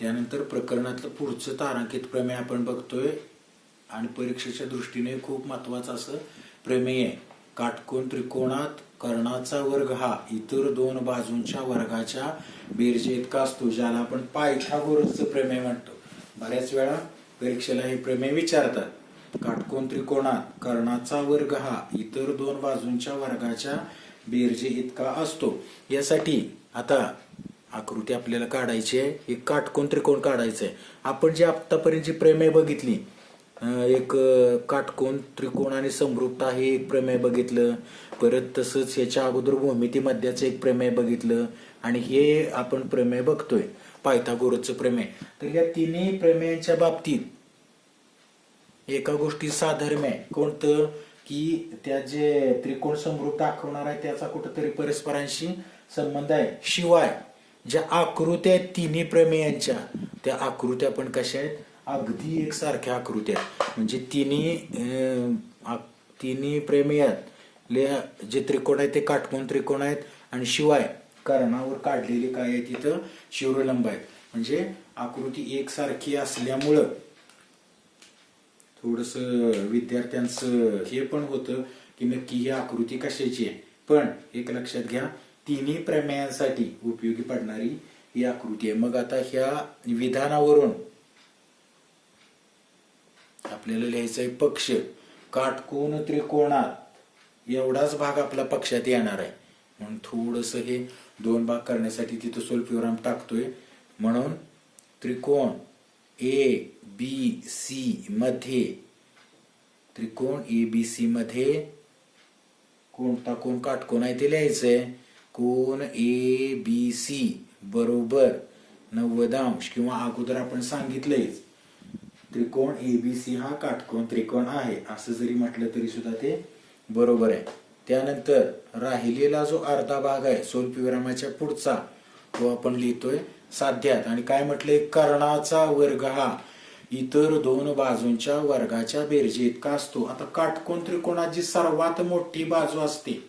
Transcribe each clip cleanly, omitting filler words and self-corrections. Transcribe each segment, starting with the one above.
त्यानंतर प्रकरणातलं पुढचं तारांकित प्रमेय आपण बघतोय आणि परीक्षेच्या दृष्टीने खूप महत्वाचं असं प्रमेय आहे. काटकोन त्रिकोणात कर्णाचा वर्ग हा इतर दोन बाजूंच्या वर्गाच्या बेरजे इतका असतो, ज्याला आपण पायथागोरसचं प्रमेय म्हणतो. बऱ्याच वेळा परीक्षेला हे प्रमेय विचारतात. काटकोन त्रिकोणात कर्णाचा वर्ग हा इतर दोन बाजूंच्या वर्गाच्या बेरजे इतका असतो. यासाठी आता आकृती आपल्याला काढायची आहे. एक काटकोन त्रिकोण काढायचं आहे. आपण जे आतापर्यंत जी प्रमेय बघितली, एक काटकोन त्रिकोण आणि समरूपता हे एक प्रमेय बघितलं, परत तसंच याच्या अगोदर भूमिती मध्याचं एक प्रमेय बघितलं आणि हे आपण प्रमेय बघतोय पायथागोरसचं प्रमेय. तर या तिन्ही प्रमेयांच्या बाबतीत एका गोष्टी साधर्म्य आहे. कोणतं की त्या जे त्रिकोण समरूप दाखवणार आहे त्याचा कुठंतरी परस्परांशी संबंध आहे. शिवाय ज्या आकृत्या आहेत तिन्ही प्रमेयांच्या, त्या आकृत्या पण कशा आहेत, अगदी एकसारख्या आकृत्या आहेत. म्हणजे तिन्ही प्रमेयात जे त्रिकोण आहेत ते काटकोन त्रिकोण आहेत आणि शिवाय कर्णावर काढलेले काय आहे तिथं शिवलंब आहेत. म्हणजे आकृती एकसारखी असल्यामुळं थोडस विद्यार्थ्यांचं हे पण होतं की नक्की ही आकृती कशाची आहे. पण एक लक्षात घ्या, तिन्ही प्रमेयांसाठी उपयोगी पडणारी ही आकृती आहे. मग आता ह्या विधानावरून आपल्याला लिहायचं आहे पक्ष. काटकोन त्रिकोणात एवढाच भाग आपला पक्षात येणार आहे. म्हणून थोडस हे दोन भाग करण्यासाठी तिथं स्वल्पविराम टाकतोय. म्हणून त्रिकोण ए बी सी मध्ये, त्रिकोण ए बी सी मध्ये कोणता कोण काटकोन आहे ते लिहायचंय. कोण ए बी सी बरोबर 90° किंवा अगोदर आपण सांगितलंयच त्रिकोण एबीसी हा काटकोन त्रिकोण आहे, असं जरी म्हटलं तरी सुद्धा ते बरोबर आहे. त्यानंतर राहिलेला जो अर्धा भाग आहे स्वल्पविरामाच्या पुढचा, तो आपण लिहितोय साध्यात. आणि काय म्हटलंय, कर्णाचा वर्ग हा इतर दोन बाजूंच्या वर्गाच्या बेरजे इतका असतो. आता काटकोन त्रिकोणात जी सर्वात मोठी बाजू असते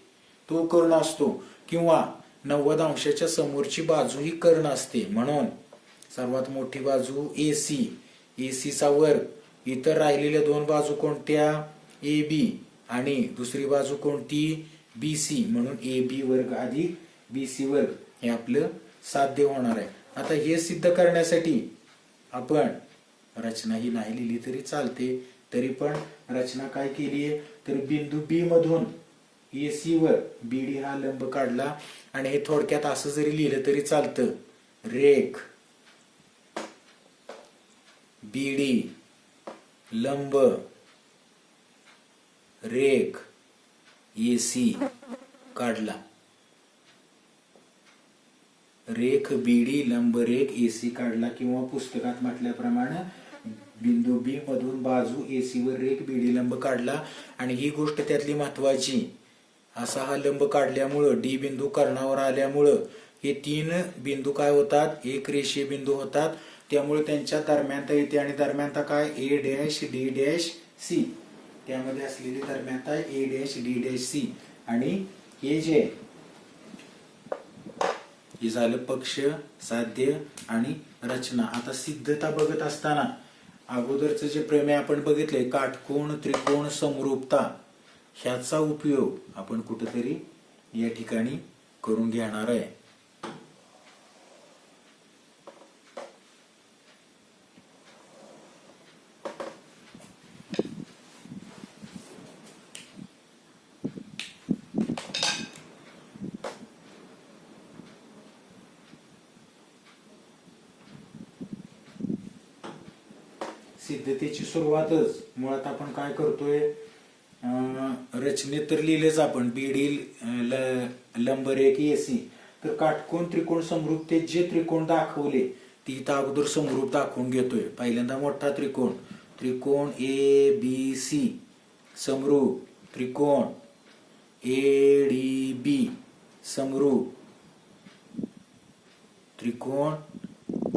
तो कर्ण असतो, किंवा 90° समोरची बाजू ही कर्ण असते. म्हणून सर्वात मोठी बाजू एसी, एसीचा वर्ग, इतर राहिलेल्या दोन बाजू कोणत्या, ए बी, आणि दुसरी बाजू कोणती, बी सी. म्हणून ए बी वर्ग अधिक बी सी वर्ग हे आपलं साध्य होणार आहे. आता हे सिद्ध करण्यासाठी आपण रचना ही नाही लिहिली तरी चालते, तरी पण रचना काय केली आहे, तर बिंदू बी मधून एसी वर बीडी हा लंब काढला. आणि हे थोडक्यात असं जरी लिहिलं तरी चालतं, रेख बीडी लंब रेख एसी काढला. रेख बीडी लंब रेख एसी काढला, किंवा पुस्तकात म्हटल्याप्रमाणे बिंदू बी मधून बाजू एसी वर रेख बीडी लंब काढला. आणि ही गोष्ट त्यातली महत्वाची, असा हा लंब काढल्यामुळं डी बिंदू कर्णावर आल्यामुळं हे तीन बिंदू काय होतात, एक रेषीय बिंदू होतात. त्यामुळे त्यांच्या दरम्यानता येते, आणि दरम्यानता काय, A dash D dash C. त्यामध्ये असलेली दरम्यानता A dash D dash C. आणि हे जे हे झालं पक्ष, साध्य आणि रचना. आता सिद्धता बघत असताना अगोदरचं जे प्रमेय आपण बघितलंय काटकोन त्रिकोण समरूपता, ह्याचा उपयोग आपण कुठेतरी या ठिकाणी करून घेणार आहे. सिद्धतेची सुरुवातच मुळात आपण काय करतोय, रचनेत तर लिहिलेच आपण बीडी लंब रेख एसी. तर काटकोन त्रिकोण समरूपतेत जे त्रिकोण दाखवले ती इथं अगोदर समरूप दाखवून घेतोय. पहिल्यांदा मोठा त्रिकोण, त्रिकोण ए बी सी समरूप, त्रिकोण ए डी बी समरूप, त्रिकोण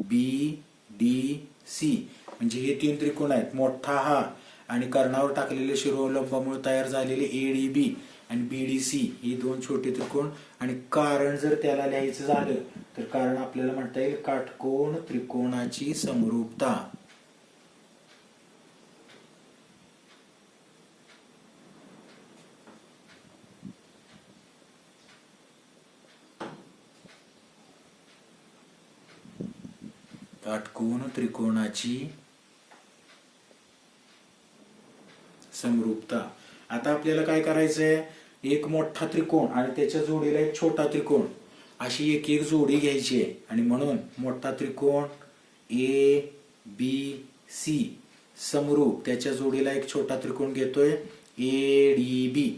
बी डी सी. म्हणजे हे तीन त्रिकोण आहेत. मोठा हा आणि कर्णावर टाकलेले शिरोलंबामुळे तयार झालेले एडीबी आणि बीडीसी ही दोन छोटे त्रिकोण. आणि कारण जर त्याला लिहायचं झालं तर कारण आपल्याला म्हणता येईल काटकोन त्रिकोणाची समरूपता. काटकोन त्रिकोणाची समरूपता. आता आपल्याला काय करायचंय, एक मोठा त्रिकोण आणि त्याच्या जोडीला एक छोटा त्रिकोण अशी एक एक जोडी घ्यायची आहे. आणि म्हणून मोठा त्रिकोण ए बी सी समरूप, त्याच्या जोडीला एक छोटा त्रिकोण घेतोय ए डी बी.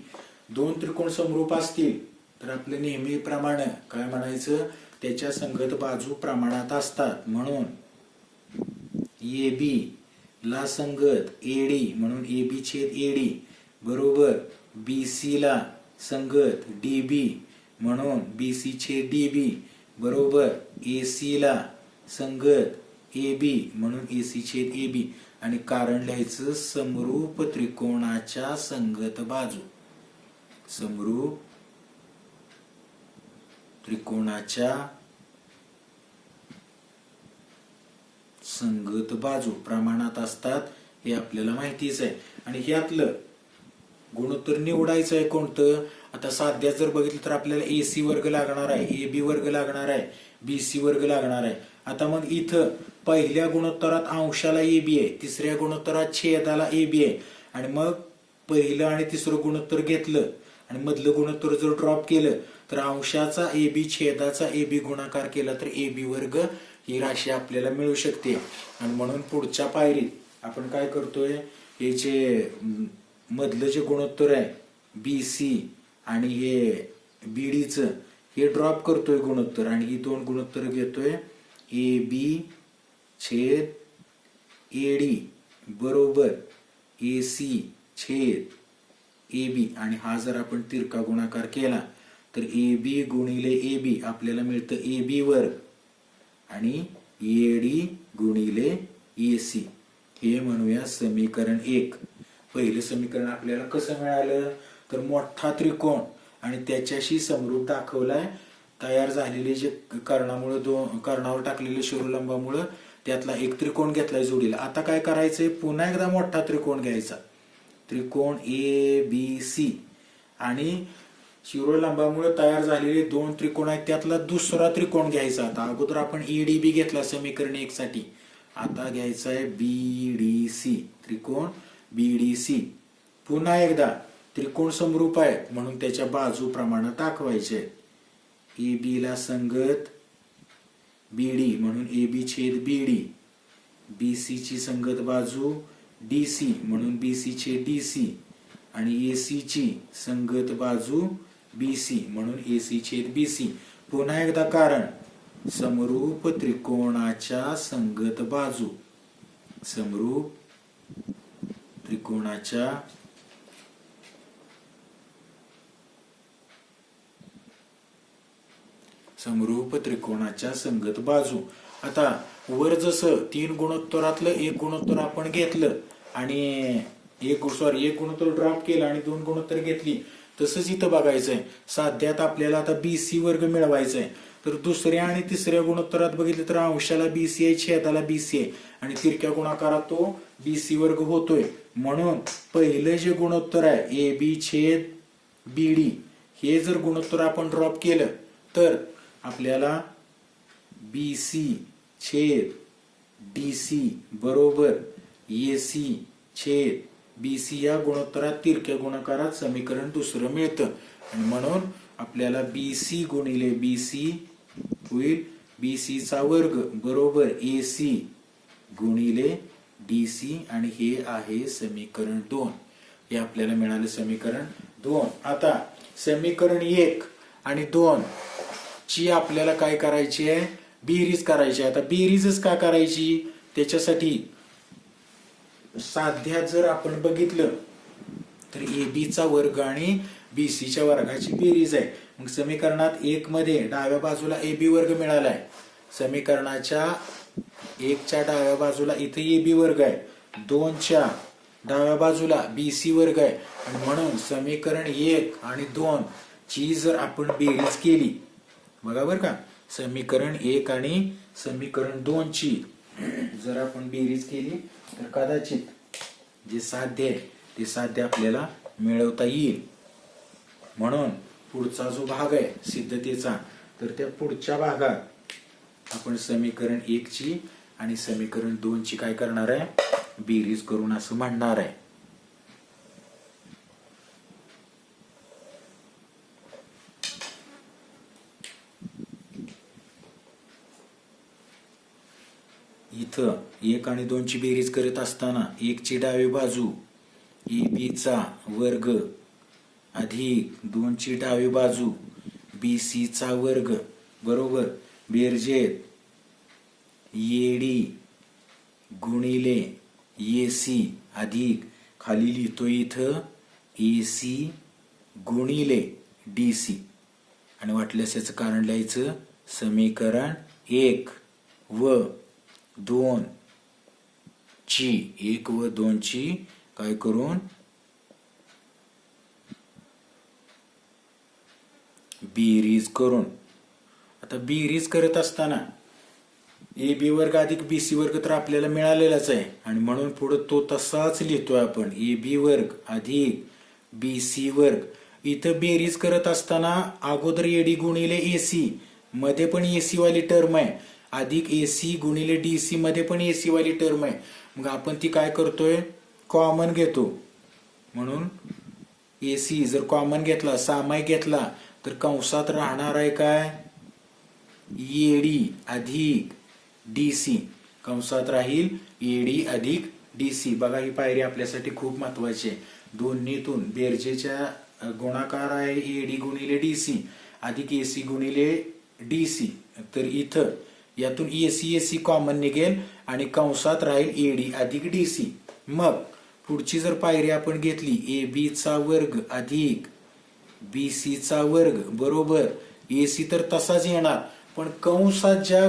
दोन त्रिकोण समरूप असतील तर आपलं नेहमीप्रमाणे काय म्हणायचं, त्याच्या संगत बाजू प्रमाणात असतात. म्हणून ए बी ला संगत एडी म्हणून एबी छेद एडी बरोबर बी सी ला संगत डीबी म्हणून बीसी छेद डीबी बरोबर एसी ला संगत एबी म्हणून एसी छेद एबी. आणि कारण लिहायचं समरूप त्रिकोणाच्या संगत बाजू. समरूप त्रिकोणाच्या संगत बाजू प्रमाणात असतात हे आपल्याला माहितीच आहे. आणि ह्यातलं गुणोत्तर निवडायचं आहे कोणतं. आता साध्या जर बघितलं तर आपल्याला एसी वर्ग लागणार आहे, एबी वर्ग लागणार आहे, बीसी वर्ग लागणार आहे. आता मग इथं पहिल्या गुणोत्तरात अंशाला एबी आहे, तिसऱ्या गुणोत्तरात छेदाला एबी आहे. आणि मग पहिलं आणि तिसरं गुणोत्तर घेतलं आणि मधलं गुणोत्तर जर ड्रॉप केलं तर अंशाचा एबी छेदाचा एबी गुणाकार केला तर एबी वर्ग ही राशी आपल्याला मिळू शकते. आणि म्हणून पुढच्या पायरीत आपण काय करतोय, हे जे मधलं जे गुणोत्तर आहे बी सी आणि हे बीडीचं हे ड्रॉप करतोय गुणोत्तर आणि ही दोन गुणोत्तर घेतोय ए बी छेद एडी बरोबर ए सी छेद ए बी. आणि हा जर आपण तिरका गुणाकार केला तर ए बी गुणिले ए बी आपल्याला मिळतं ए बी वर्ग आणि एडी गुणिले एसी. हे म्हणूया समीकरण 1. पहिलं समीकरण आपल्याला कसं मिळालं तर मोठा त्रिकोण आणि त्याच्याशी समरूप दाखवलाय तयार झालेले जे कर्णावर टाकलेले शिरोलंबामुळे त्यातला एक त्रिकोण घेतलाय जोडीला. आता काय करायचंय, पुन्हा एकदा मोठा त्रिकोण घ्यायचा, त्रिकोण ए बी सी. आणि शिरोलंबामुळे तयार झालेले दोन त्रिकोण आहेत त्यातला दुसरा त्रिकोण घ्यायचा. आता अगोदर आपण ईडीबी घेतला समीकरण 1 साठी, आता घ्यायचा आहे बीडीसी, त्रिकोण बीडीसी. पुन्हा एकदा त्रिकोण समरूप आहे म्हणून त्याच्या बाजू प्रमाणात दाखवायचे. ए बी ला संगत बीडी म्हणून एबी छेद बीडी, बीसी ची संगत बाजू डीसी म्हणून बीसी छेद डीसी आणि एसी ची संगत बाजू बीसी म्हणून एसी छेद बीसी. पुन्हा एकदा कारण समरूप त्रिकोणाच्या संगत बाजू, समरूप त्रिकोणाच्या संगत बाजू. आता वर जसं 3 गुणोत्तरातलं एक गुणोत्तर आपण घेतलं आणि एक गुणोत्तर ड्रॉप केलं आणि 2 गुणोत्तर घेतली, तसंच इथं बघायचंय. साध्यात आपल्याला आता बीसी वर्ग मिळवायचा आहे तर दुसऱ्या आणि तिसऱ्या गुणोत्तरात बघितलं तर अंशाला बीसी आहे, छेदाला बीसी आहे आणि तिरक्या गुणाकारात तो बीसी वर्ग होतोय. म्हणून पहिलं जे गुणोत्तर आहे ए बी छेद बीडी हे जर गुणोत्तर आपण ड्रॉप केलं तर आपल्याला बीसी छेद डीसी बरोबर एसी छेद बीसी या गुणोत्तरात तिरक्या गुणाकारात समीकरण दुसरं मिळतं. आणि म्हणून आपल्याला बीसी गुणिले बीसी होईल बीसी चा वर्ग बरोबर एसी गुणिले डीसी आणि हे आहे समीकरण 2. हे आपल्याला मिळालं समीकरण 2. आता समीकरण 1 आणि 2 ची आपल्याला काय करायची आहे, बेरीज करायची आहे. आता बेरीजच का करायची, त्याच्यासाठी साध्यात जर आपण बघितलं तर एबीचा वर्ग आणि बीसीच्या वर्गाची बेरीज आहे. मग समीकरणात 1 मध्ये डाव्या बाजूला एबी वर्ग मिळालाय, समीकरणाच्या 1 च्या डाव्या बाजूला इथे एबी वर्ग आहे, 2 च्या डाव्या बाजूला बीसी वर्ग आहे. आणि म्हणून समीकरण 1 आणि 2 ची जर आपण बेरीज केली, बघा बरं का, समीकरण 1 आणि समीकरण 2 ची जर आपण बेरीज केली तर कदाचित जे साध्य आहे ते साध्य आपल्याला मिळवता येईल. म्हणून पुढचा जो भाग आहे सिद्धतेचा, तर त्या पुढच्या भागात आपण समीकरण 1 ची आणि समीकरण 2 ची काय करणार आहे, बेरीज करून असं म्हणणार आहे. इथं 1 आणि 2 ची बेरीज करत असताना 1 ची डावी बाजू AB चा वर्ग अधिक 2 ची डावी बाजू BC चा वर्ग बरोबर बेरजेत AD गुणिले AC अधिक खाली लिहितो इथं AC गुणिले DC आणि वाटल्यास याचं कारण लिहायचं समीकरण 1 व 2 ची 1 व 2 ची काय करून बेरीज करून. आता बेरीज करत असताना AB वर्ग अधिक BC वर्ग तर आपल्याला मिळालेलाच आहे आणि म्हणून पुढे तो तसाच लिहितोय आपण AB वर्ग अधिक BC वर्ग. इथं बेरीज करत असताना अगोदर AD गुणिले AC मध्ये पण AC वाली टर्म आहे अधिक AC गुणिले DC मध्ये पण AC वाली टर्म आहे. मग आपण ती काय करतोय कॉमन घेतो. म्हणून AC जर कॉमन घेतला सामायिक घेतला तर कंसात राहणार आहे काय AD अधिक DC कंसात राहील AD अधिक DC. बघा ही पायरी आपल्यासाठी खूप महत्वाची आहे. दोन्हीतून बेरजेच्या गुणाकार आहे AD गुणिले DC अधिक AC गुणिले DC. तर इथं यातून AC कॉमन निघेल आणि कंसात राहील AD अधिक DC. मग पुढची जर पायरी आपण घेतली AB चा वर्ग अधिक BC चा वर्ग बरोबर AC तर तसाच येणार पण कंसात ज्या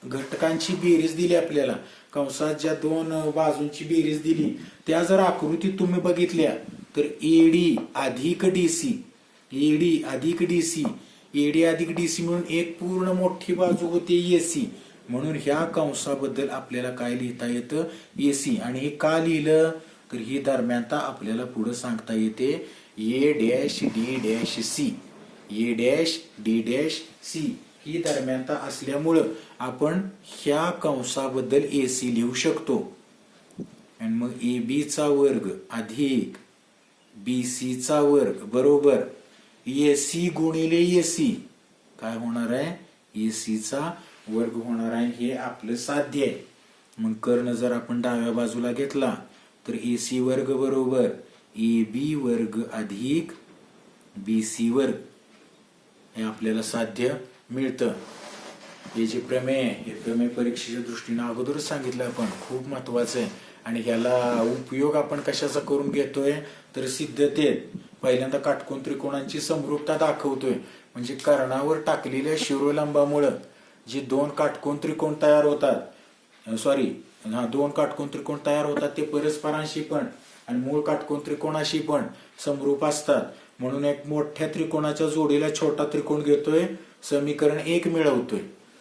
घटकांची बेरीज दिली आपल्याला कंसात ज्या दोन बाजूंची बेरीज दिली त्या जर आकृतीत तुम्ही बघितल्या तर AD अधिक DC AD अधिक DC म्हणून एक पूर्ण मोठी बाजू होते AC. म्हणून ह्या कंसाबद्दल आपल्याला काय लिहिता येतं AC. आणि हे का लिहिलं तर ही दरम्यानता आपल्याला पुढे सांगता येते A'(D')C ही दरम्यानता असल्यामुळं आपण ह्या कंसाबद्दल AC लिहू शकतो. आणि मग AB चा वर्ग अधिक BC चा वर्ग बरोबर AC गुणिले AC काय होणार आहे AC चा वर्ग होणार आहे. हे आपलं साध्य आहे. मग कर्ण जर आपण डाव्या बाजूला घेतला तर AC वर्ग बरोबर AB वर्ग अधिक BC वर्ग हे आपल्याला साध्य मिळतं. हे जे प्रमेय आहे हे प्रमेय परीक्षेच्या दृष्टीने अगोदरच सांगितलं आपण खूप महत्वाचं आहे. आणि ह्याला उपयोग आपण कशाचा करून घेतोय तर सिद्धतेत पहिल्यांदा काटकोन त्रिकोणांची समरूपता दाखवतोय. म्हणजे कर्णावर टाकलेल्या शिरोलंबामुळे जे दोन काटकोन त्रिकोण तयार होतात दोन काटकोन त्रिकोण तयार होतात ते परस्परांशी पण आणि मूळ काटकोन त्रिकोणाशी पण समरूप असतात. म्हणून एक मोठ्या त्रिकोणाच्या जोडीला छोटा त्रिकोण घेतोय समीकरण 1 मिळवतोय.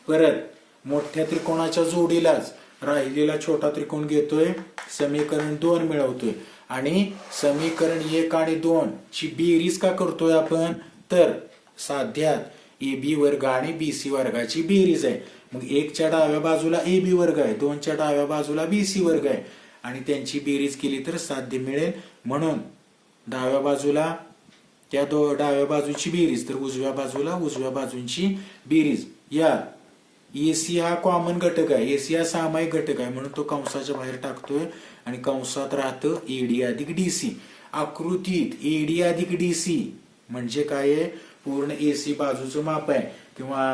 परत मोठ्या त्रिकोणाच्या जोडीलाच राहिलेला छोटा त्रिकोण घेतोय समीकरण 2 मिळवतोय. आणि समीकरण 1 आणि 2 ची बेरीज का करतोय आपण तर साध्यात AB वर्ग आणि BC वर्गाची बेरीज आहे. मग 1 च्या डाव्या बाजूला AB वर्ग आहे 2 च्या डाव्या बाजूला BC वर्ग आहे आणि त्यांची बेरीज केली तर साध्य मिळेल. म्हणून डाव्या बाजूला त्या डाव्या बाजूची बेरीज तर उजव्या बाजूंची बेरीज. या AC हा कॉमन घटक आहे AC हा सामायिक घटक आहे म्हणून तो कंसाच्या बाहेर टाकतोय आणि कंसात राहतं AD अधिक DC. आकृतीत AD अधिक DC म्हणजे काय आहे पूर्ण AC बाजूचं माप आहे. किंवा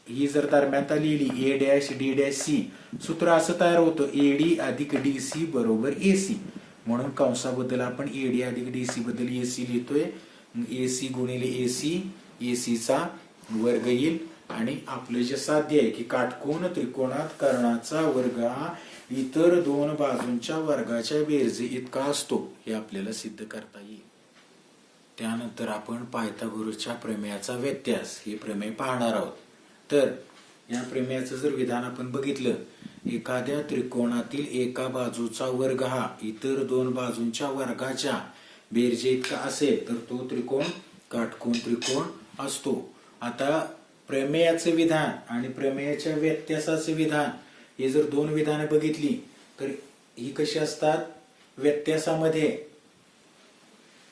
ही जर दरम्यानता लिहिली A'(D')C सूत्र असं तयार होतं AD अधिक DC बरोबर AC. म्हणून कंसाबद्दल आपण AD अधिक DC बद्दल AC लिहितोय. AC गुणिले AC चा वर्ग येईल. आणि आपलं जे साध्य आहे की काटकोन त्रिकोणात कर्णाचा वर्ग हा इतर दोन बाजूंच्या वर्गाच्या बेरजे इतका असतो हे आपल्याला सिद्ध करता येईल. त्यानंतर आपण पायथागोरसच्या प्रमेयाचा व्यत्यास हे प्रमेय पाहणार आहोत. तर या प्रमेयाचं जर विधान आपण बघितलं, एखाद्या त्रिकोणातील एका बाजूचा वर्ग हा इतर दोन बाजूंच्या वर्गाच्या बेरजे इतका असेल तर तो त्रिकोण काटकोन त्रिकोण असतो. आता प्रमेयाचं विधान आणि प्रमेयाच्या व्यत्यासाचं विधान हे जर दोन विधानं बघितली तर ही कशी असतात? व्यत्यासामध्ये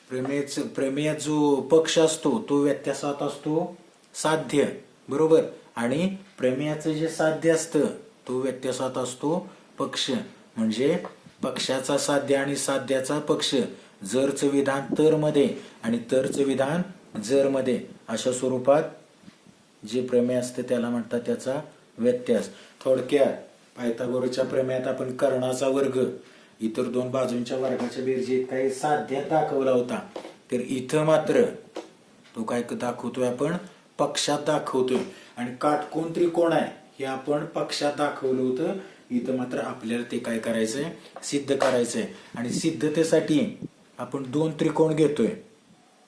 प्रमेयात जो पक्ष असतो तो व्यत्यासात असतो साध्य, बरोबर, आणि प्रमेयाचं जे साध्य असतं तो व्यत्यासात असतो पक्ष. म्हणजे पक्षाचा साध्य आणि साध्याचा पक्ष, जरचं विधान तर मध्ये आणि तरचं विधान जर मध्ये, अशा स्वरूपात जे प्रमेय असते त्याला म्हणतात त्याचा व्यत्यास. थोडक्यात पायथागोरसच्या प्रमेयात आपण कर्णाचा वर्ग इतर दोन बाजूंच्या वर्गाच्या बेरजेत काही साध्यात दाखवला होता, तर इथं मात्र तो काय दाखवतोय? आपण पक्षात दाखवतोय. आणि काटकोन त्रिकोण आहे हे आपण पक्षात दाखवलं होतं, इथं मात्र आपल्याला ते काय करायचंय? सिद्ध करायचंय. आणि सिद्धतेसाठी आपण दोन त्रिकोण घेतोय,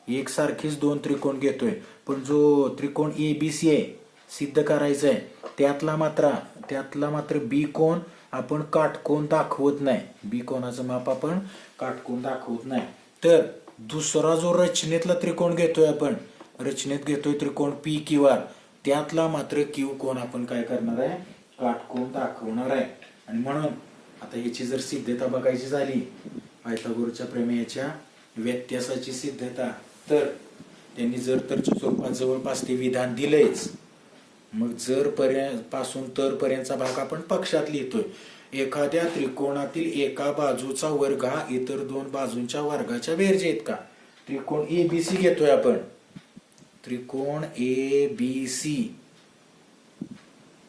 एक सारखीच दोन त्रिकोण घेतोय, पण जो त्रिकोण एबीसी आहे सिद्ध करायचा आहे त्यातला मात्र बी कोण आपण काटकोन दाखवत नाही. बी कोणाचं माप आपण काटकोन दाखवत नाही. तर दुसरा जो रचनेतला त्रिकोण घेतोय आपण, रचनेत घेतोय त्रिकोण पी क्यू आर, त्यातला मात्र क्यू कोण आपण काय करणार आहे? काटकोन दाखवणार आहे. आणि म्हणून आता ह्याची जर सिद्धता बघायची झाली पायथागोरसच्या प्रमेयाच्या व्यत्यासाची सिद्धता, तर त्यांनी जर तरच्या स्वरूपात जवळपास ते विधान दिलंयच. मग जर पासून तर पर्यंतचा भाग आपण पक्षात लिहितोय. एखाद्या त्रिकोणातील एका बाजूचा वर्ग हा इतर दोन बाजूंच्या वर्गाच्या बेरजे इतका. त्रिकोण एबीसी घेतोय आपण, त्रिकोण एबीसी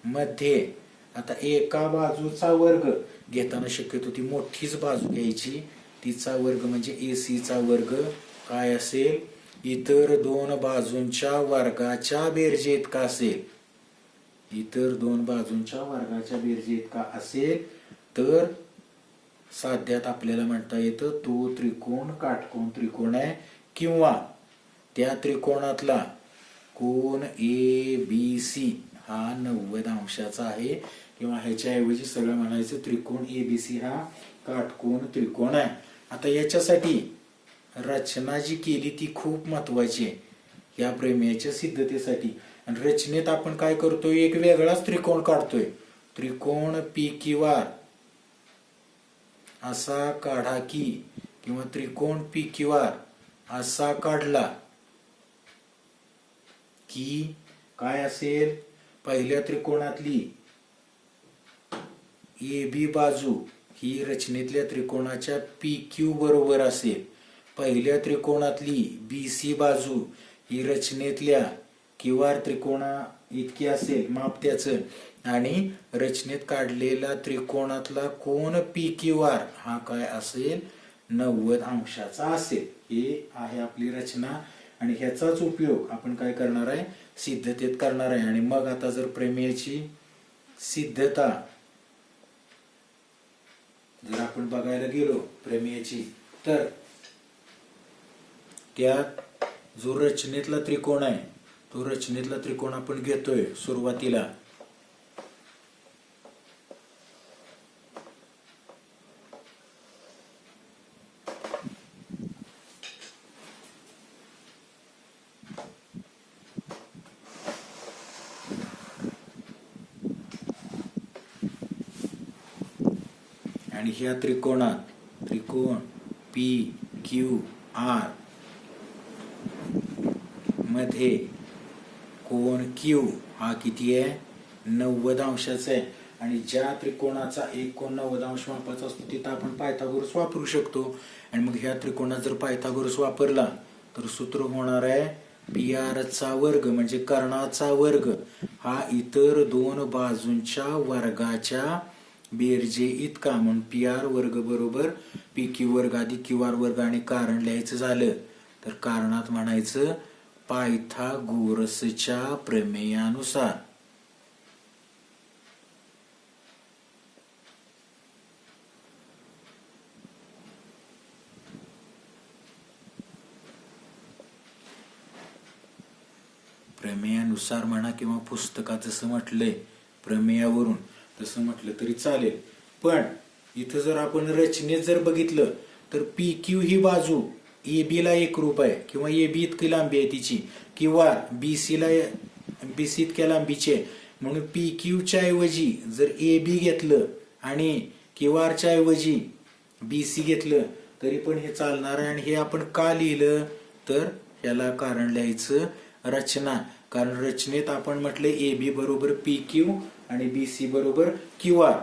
मध्ये आता एका बाजूचा वर्ग घेताना शक्यतो ती मोठीच बाजू घ्यायची, तिचा वर्ग म्हणजे एसी चा वर्ग काय असेल? इतर दोन बाजूंच्या वर्गाच्या बेरजे इतका असेल. इतर दोन बाजूंच्या वर्गाच्या बेरजे इतका असेल तर साध्यात आपल्याला म्हणता येतं तो त्रिकोण काटकोन त्रिकोण आहे, किंवा त्या त्रिकोणातला कोन ए बी सी हा 90 अंशाचा आहे, किंवा ह्याच्याऐवजी सगळं म्हणायचं त्रिकोण एबीसी हा काटकोन त्रिकोण आहे. आता याच्यासाठी रचना जी केली ती खूप महत्वाची आहे या प्रमेयाच्या सिद्धतेसाठी. आणि रचनेत आपण काय करतोय? एक वेगळाच त्रिकोण काढतोय, त्रिकोण पी क्यू आर असा काढा की, किंवा त्रिकोण पी क्यू आर असा काढला की काय असेल? पहिल्या त्रिकोणातली ए बी बाजू ही रचनेतल्या त्रिकोणाच्या पी क्यू बरोबर असेल. पहिल्या त्रिकोणातली बी सी बाजू ही रचनेतल्या क्यू आर त्रिकोणा इतकी असेल माप त्याचं. आणि रचनेत काढलेला त्रिकोणातला कोन पी क्यू आर हा काय असेल? 90 अंशाचा असेल. हे आहे आपली रचना, आणि ह्याचाच उपयोग आपण काय करणार आहे? सिद्धतेत करणार आहे. आणि मग आता जर प्रमेयाची सिद्धता जर आपण बघायला गेलो प्रमेयाची, तर त्यात जो रचनेतला त्रिकोण आहे तो रचनेतला त्रिकोण आपण घेतोय सुरुवातीला. आणि ह्या त्रिकोणात त्रिकोण पी क्यू आर मध्ये कोन क्यू हा किती आहे? 90 अंशाचा आहे. आणि ज्या त्रिकोणाचा एक कोन 90 अंश मापाचा असतो तिथं आपण पायथागोरस वापरू शकतो. आणि मग ह्या त्रिकोणात जर पायथागोरस वापरला तर सूत्र होणार आहे पी आर चा वर्ग म्हणजे कर्णाचा वर्ग हा इतर दोन बाजूंच्या वर्गाच्या बेरजे इतका. म्हणून पी आर वर्ग बरोबर पी क्यू वर्ग अधिक क्यू आर वर्ग. आणि कारण लिहायचं झालं तर कारणात म्हणायचं पायथागोरसच्या प्रमेयानुसार. प्रमेयानुसार म्हणा किंवा पुस्तकात जसं म्हटलंय प्रमेयावरून तसं म्हटलं तरी चालेल. पण इथं जर आपण रचनेत जर बघितलं तर पी क्यू ही बाजू ए बी ला एकरूप आहे किंवा ए बी इतकी लांबी आहे तिची, किंवा बी सी इतक्या लांबीची आहे. म्हणून पी क्यूच्या ऐवजी जर ए बी घेतलं आणि क्यू आरच्या ऐवजी बी सी घेतलं तरी पण हे चालणार आहे. आणि हे आपण का लिहिलं तर याला कारण लिहायचं रचना. कारण रचनेत आपण म्हटलं ए बी बरोबर पी क्यू आणि बी सी बरोबर क्यू आर.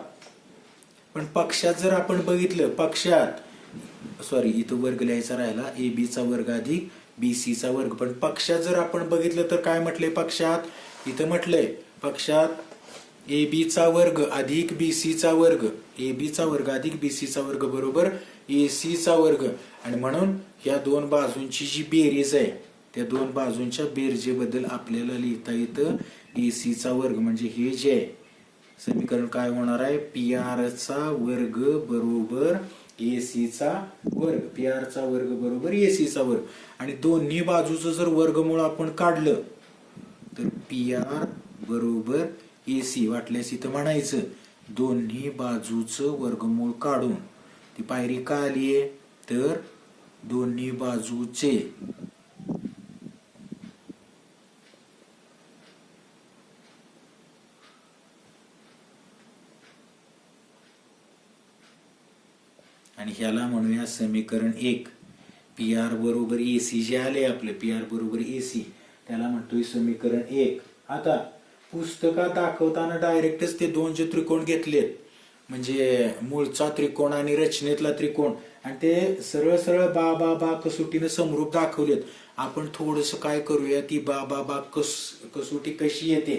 पण पक्षात जर आपण बघितलं, इथं वर्ग लिहायचा राहिला, ए बी चा वर्ग अधिक बी सी चा वर्ग. पण पक्षात जर आपण बघितलं तर काय म्हटलंय पक्षात, इथं म्हटलंय पक्षात ए बी चा वर्ग अधिक बी सी चा वर्ग, ए बी चा वर्ग अधिक बी सी चा वर्ग बरोबर ए सी चा वर्ग. आणि म्हणून या दोन बाजूंची जी बेरीज आहे त्या दोन बाजूंच्या बेरजेबद्दल आपल्याला लिहिता येतं ए सी चा वर्ग. म्हणजे हे जे आहे समीकरण काय होणार आहे, पी आर चा वर्ग बरोबर ए सी चा वर्ग, पी आर चा वर्ग बरोबर ए सी चा वर्ग. आणि दोन्ही बाजूचं जर वर्गमूळ आपण काढलं तर पी आर बरोबर ए सी, वाटल्यास इथं म्हणायचं दोन्ही बाजूचं वर्गमूळ काढून. ती पायरी का आलीये तर दोन्ही बाजूचे आणि ह्याला म्हणूया समीकरण 1. पी आर बरोबर ए सी जे आले आपले, पी आर बरोबर ए सी, त्याला म्हणतोय समीकरण 1. आता पुस्तकात दाखवताना डायरेक्टच ते दोन जे त्रिकोण घेतलेत म्हणजे मूळचा त्रिकोण आणि रचनेतला त्रिकोण, आणि ते सरळ सरळ बा बा बा कसोटीने समरूप दाखवलेत. आपण थोडस काय करूया, ती बा बा बा कसोटी कशी येते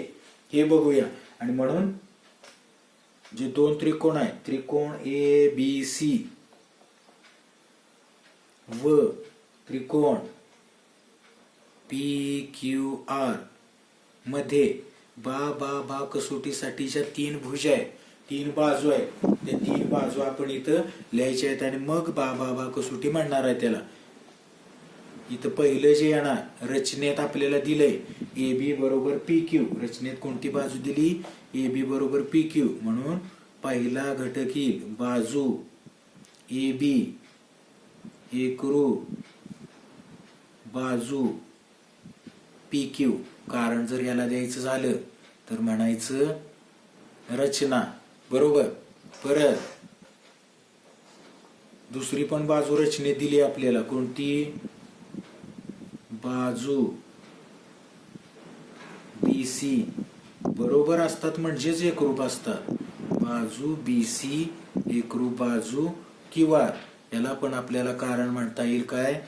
हे बघूया. आणि म्हणून जे दोन त्रिकोण आहेत, त्रिकोण ए बी सी व त्रिकोण पी क्यू आर मध्ये बा बा बा कसोटीसाठीच्या तीन भुजा आहेत, तीन बाजू आहेत. त्या तीन बाजू आपण इथं लिहायच्या आहेत आणि मग बा बा बा कसोटी म्हणणार आहे त्याला. इथं पहिलं जे येणार रचनेत आपल्याला दिलंय ए बी बरोबर पी क्यू, रचनेत कोणती बाजू दिली, ए बी बरोबर पी क्यू. म्हणून पहिला घटक येईल बाजू ए बी एकरूप बाजू पी क्यू. कारण जर याला द्यायचं झालं तर म्हणायचं रचना, बरोबर. परत दुसरी पण बाजू रचनेत दिली आपल्याला, कोणती, बाजू बी सी बरोबर असतात म्हणजेच एकरूप असतात, बाजू बी सी एकरूप बाजू क्यू आर. याला पण आपल्याला कारण म्हणता येईल काय,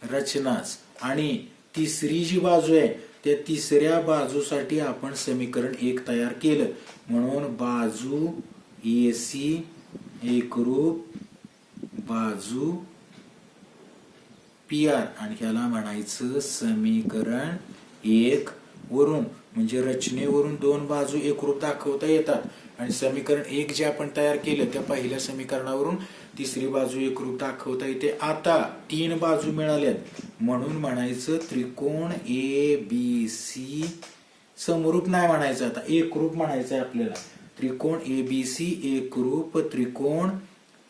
रचनाच. आणि तिसरी जी बाजू आहे त्या तिसऱ्या बाजूसाठी आपण समीकरण 1 तयार केलं. म्हणून बाजू ए सी एकरूप बाजू पी आर, आणि ह्याला म्हणायचं समीकरण 1 वरून. म्हणजे रचनेवरून दोन बाजू एकरूप दाखवता येतात. आणि समीकरण 1 जे आपण तयार केलं त्या पहिल्या समीकरणावरून तिसरी बाजू एकरूप दाखवता येते. आता तीन बाजू मिळाल्यात म्हणून म्हणायचं त्रिकोण ए बी सी समरूप नाही म्हणायचं, आता एकरूप म्हणायचं आहे आपल्याला. त्रिकोण ए बी सी एकरूप त्रिकोण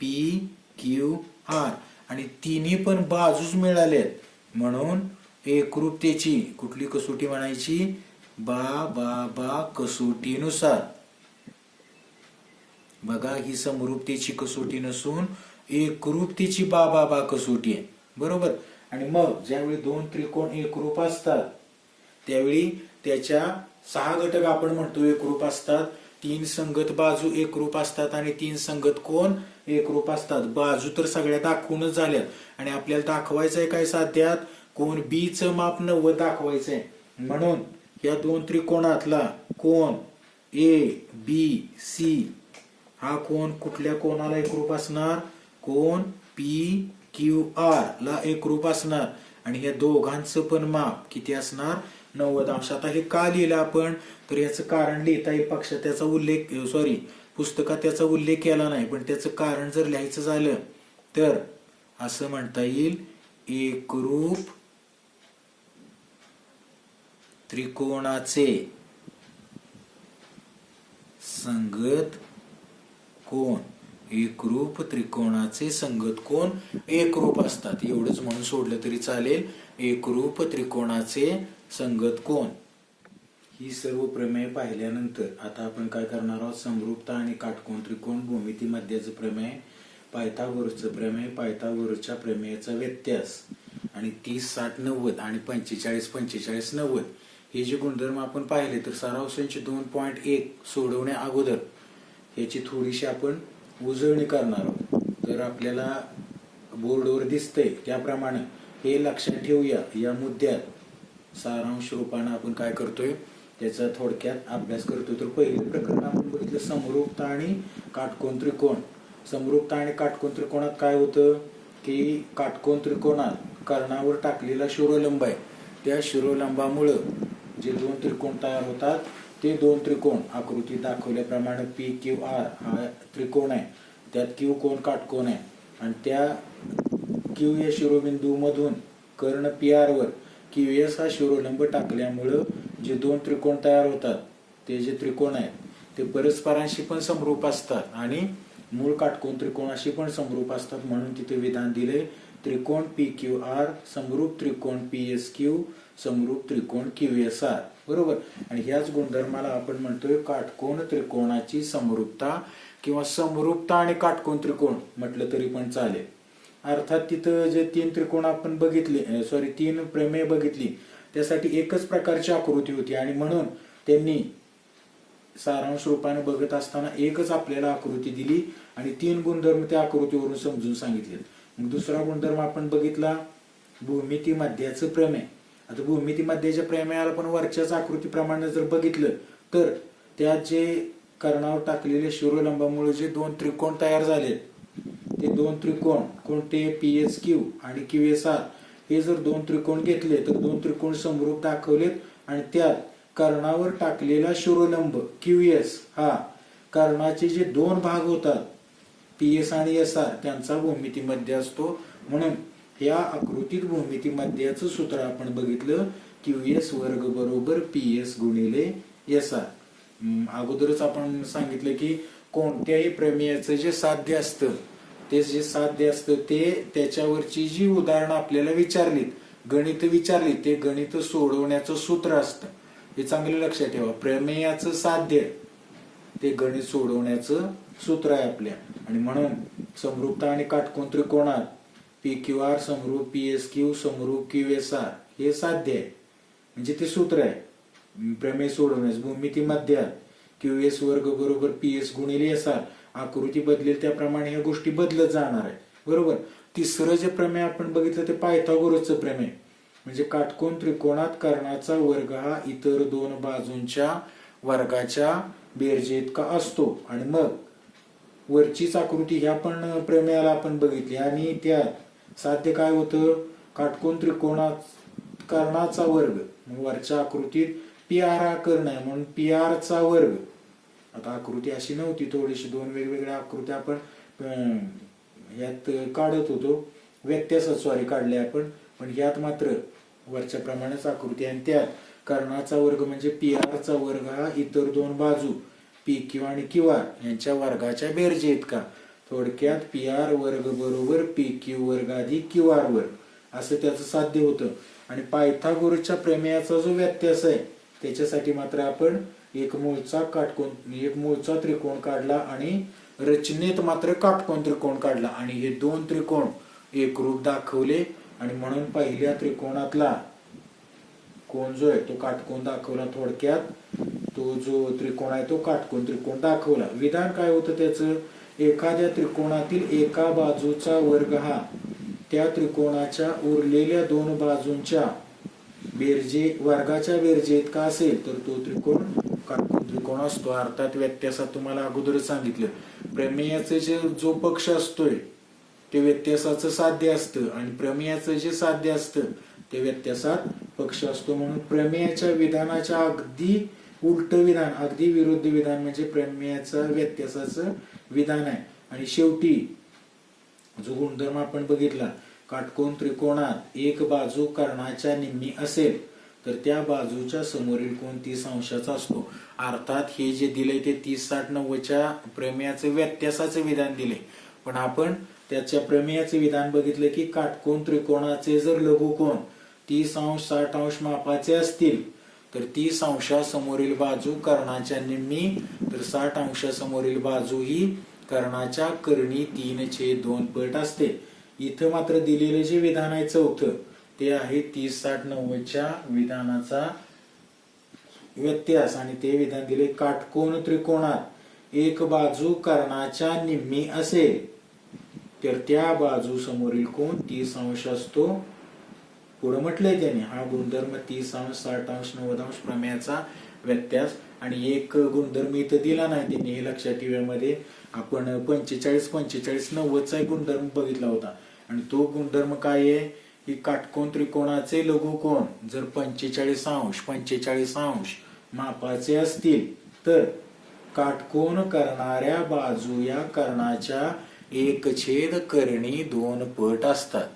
पी क्यू आर. आणि तिन्ही पण बाजूच मिळाल्यात म्हणून एकरूपतेची कुठली कसोटी म्हणायची, बा बा बा कसोटीनुसार. बघा ही समरूपतेची कसोटी नसून एकरूपतेची बा बा बा कसोटी आहे, बरोबर. आणि मग ज्यावेळी दोन त्रिकोण एकरूप असतात त्यावेळी त्याच्या 6 घटक आपण म्हणतो एकरूप असतात, 3 संगत बाजू एकरूप असतात आणि 3 संगत कोण एकरूप असतात. बाजू तर सगळ्या दाखवूनच झाल्यात आणि आपल्याला दाखवायचं आहे काय साध्यात, कोण बी चं माप 90 दाखवायचंय. म्हणून या दोन त्रिकोणातला कोण ए बी सी हा कोण कुठल्या कोणाला एकरूप असणार, कोण पी क्यू आर ला एकरूप असणार. आणि या दोघांचं पण माप किती असणार, 90 अंश. आता हे का लिहिलं आपण तर याचं कारण लिहिता येईल. पक्षात त्याचा उल्लेख पुस्तकात त्याचा उल्लेख केला नाही, पण त्याचं कारण जर लिहायचं झालं तर असं म्हणता येईल एकरूप त्रिकोणाचे संगत कोण, एकरूप त्रिकोणाचे संगत कोण एकरूप असतात, एवढंच म्हणून सोडलं तरी चालेल. एकरूप त्रिकोणाचे संगत कोण. ही सर्व प्रमेय पाहिल्यानंतर आता आपण काय करणार आहोत, समरूपता आणि काटकोन त्रिकोण, भूमिती मध्याचं प्रमेय, पायथागोरसचं प्रमेय, पायथागोरसच्या प्रमेयाचा व्यत्यास आणि 30, 60, 90 आणि 45, 45, 90 हे जे गुणधर्म आपण पाहिले तर सराव संच 2.1 सोडवण्या अगोदर याची थोडीशी आपण उजळणी करणार आहोत. तर आपल्याला बोर्डवर दिसतंय त्याप्रमाणे हे लक्षात ठेवूया. या मुद्द्यात सारांश रूपाने आपण काय करतोय त्याचा थोडक्यात अभ्यास करतोय. तर पहिलं प्रकरण आपण बघितलं समरूपता आणि काटकोन त्रिकोण. समरूपता आणि काटकोन त्रिकोणात काय होतं की काटकोन त्रिकोणात कर्णावर टाकलेला शिरोलंब आहे, त्या शिरोलंबामुळं जे दोन त्रिकोण तयार होतात ते दोन त्रिकोण आकृतीत दाखवल्याप्रमाणे PQR हा त्रिकोण आहे, त्यात Q कोण काटकोन आहे आणि त्या Q या शिरोबिंदू मधून कर्ण PR वर QS हा शिरोलंब टाकल्यामुळं जे दोन त्रिकोण तयार होतात ते जे त्रिकोण आहेत ते परस्परांशी पण समरूप असतात आणि मूळ काटकोन त्रिकोणाशी पण समरूप असतात. म्हणून तिथे विधान दिले त्रिकोण PQR समरूप त्रिकोण PSQ समरूप त्रिकोण QSR, बरोबर. आणि ह्याच गुणधर्माला आपण म्हणतोय काटकोन त्रिकोणाची समरूपता किंवा समरूपता आणि काटकोन त्रिकोण म्हटलं तरी पण चालेल. अर्थात तिथं जे तीन त्रिकोण आपण बघितले, तीन प्रमेय बघितली त्यासाठी एकच प्रकारची आकृती होती आणि म्हणून त्यांनी सारांश रूपाने बघत असताना एकच आपल्याला आकृती दिली आणि तीन गुणधर्म त्या आकृतीवरून समजून सांगितले. मग दुसरा गुणधर्म आपण बघितला भूमिती मध्याचं प्रमेय. आता भूमिती मध्याच्या प्रमेयाला पण वरच्याच आकृतीप्रमाणे जर बघितलं तर त्यात जे कर्णावर टाकलेले शिरोलंबामुळे जे दोन त्रिकोण तयार झाले ते दोन त्रिकोण कोणते PSQ आणि QSR हे जर दोन त्रिकोण घेतले तर दोन त्रिकोण समरूप दाखवलेत आणि त्यात कर्णावर टाकलेला शिरोलंब QS हा कर्णाचे जे दोन भाग होतात PS आणि SR त्यांचा भूमिती मध्य असतो. म्हणून या आकृतीत भूमिती मध्याचं सूत्र आपण बघितलं QS वर्ग बरोबर PS गुणिले SR. अगोदरच आपण सांगितलं की कोणत्याही प्रमेयाचं जे साध्य असतं ते त्याच्यावरची जी उदाहरणं आपल्याला विचारलीत, गणित विचारली ते गणित सोडवण्याचं सूत्र असतं. हे चांगलं लक्षात ठेवा. प्रमेयाचं साध्य ते गणित सोडवण्याचं सूत्र आहे आपल्या. आणि म्हणून समरूपता आणि काटकोन त्रिकोणात PQR समरूप PSQ समरूप QSR हे साध्य आहे, म्हणजे ते सूत्र आहे प्रमेय सोडवण्यास. भूमिती मध्यात QS वर्ग बरोबर PS गुणिले SR आकृती बदलेल त्याप्रमाणे ह्या गोष्टी बदलत जाणार आहे, बरोबर. तिसरं जे प्रमेय आपण बघितलं ते पायथागोरसचं प्रमेय, म्हणजे काटकोन त्रिकोणात कर्णाचा वर्ग हा इतर दोन बाजूंच्या वर्गाच्या बेरजे इतका असतो. आणि मग वरचीच आकृती ह्या पण प्रमेयाला आपण बघितली आणि त्यात साध्य काय होतं काटकोन त्रिकोणात कर्णाचा वर्ग, वरच्या आकृतीत PR हा कर्ण आहे म्हणून PR चा वर्ग. आता आकृती अशी नव्हती, थोडीशी दोन वेगवेगळ्या आकृत्या आपण यात काढत होतो, व्यत्यासात काढले आपण, पण यात मात्र वरच्या प्रमाणेच आकृती आणि त्यात कर्णाचा वर्ग म्हणजे PR चा वर्ग हा इतर दोन बाजू PQ आणि QR यांच्या वर्गाच्या बेरजे इतका. थोडक्यात PR वर्ग बरोबर PQ वर्ग अधिक QR वर्ग असं त्याचं साध्य होतं. आणि पायथागोरसच्या प्रमेयाचा जो व्यत्यास आहे त्याच्यासाठी मात्र आपण एक मूळचा त्रिकोण काढला आणि रचनेत मात्र काटकोन त्रिकोण काढला आणि हे दोन त्रिकोण एकरूप दाखवले आणि म्हणून पहिल्या त्रिकोणातला कोण जो आहे तो काटकोन दाखवला. थोडक्यात तो जो त्रिकोण आहे तो काटकोन त्रिकोण दाखवला. विधान काय होतं त्याचं, एखाद्या त्रिकोणातील एका बाजूचा वर्ग हा त्या त्रिकोणाच्या उरलेल्या दोन बाजूंच्या वर्गाच्या बेरजे इतका असेल तर तो त्रिकोण काटकोन त्रिकोण असतो. अर्थात व्यत्यासात तुम्हाला अगोदरच सांगितलं प्रमेयाचे जो पक्ष असतोय ते व्यत्यासाचं साध्य असतं आणि प्रमेयाचं जे साध्य असतं ते व्यत्यासात पक्ष असतो. म्हणून प्रमेयाच्या विधानाच्या अगदी उलट विधान, अगदी विरुद्ध विधान म्हणजे प्रमेयाचं व्यत्यासाचं विधान आहे. आणि शेवटी जो गुणधर्म आपण बघितला काटकोन त्रिकोणात एक बाजू कर्णाच्या निम्मी असेल तर त्या बाजूच्या समोरील कोन 30 अंशाचा असतो. अर्थात हे जे दिले ते 30-60-90च्या प्रमेयाचं व्यत्यासाचं विधान दिले, पण आपण त्याच्या प्रमेयाचे विधान बघितलं की काटकोन त्रिकोणाचे जर लघुकोन 30 अंश 60 अंश मापाचे असतील तर 30 अंशासमोरील बाजू कर्णाच्या निम्मी, तर 60 अंशासमोरील बाजू ही कर्णाच्या कर्णी 3/2 पट असते. इथं मात्र दिलेले जे विधान आहे चौथं ते आहे 30-60-90च्या विधानाचा व्यत्यास, आणि ते विधान दिले काटकोन त्रिकोणात एक बाजू कर्णाच्या निम्मी असेल तर त्या बाजू समोरील कोन 30 अंश असतो. पुढे म्हटलंय त्याने हा गुणधर्म 30 अंश 60 अंश 90 अंश प्रमेयाचा व्यत्यास. आणि एक गुणधर्म इथं दिला नाही त्यांनी, हे लक्षात ठेवण्यामध्ये आपण 45-45-90चा गुणधर्म बघितला होता. आणि तो गुणधर्म काय आहे की काटकोन त्रिकोणाचे लघुकोन जर 45 अंश मापाचे असतील तर काटकोन करणाऱ्या बाजू या कर्णाच्या 1/2 पट असतात.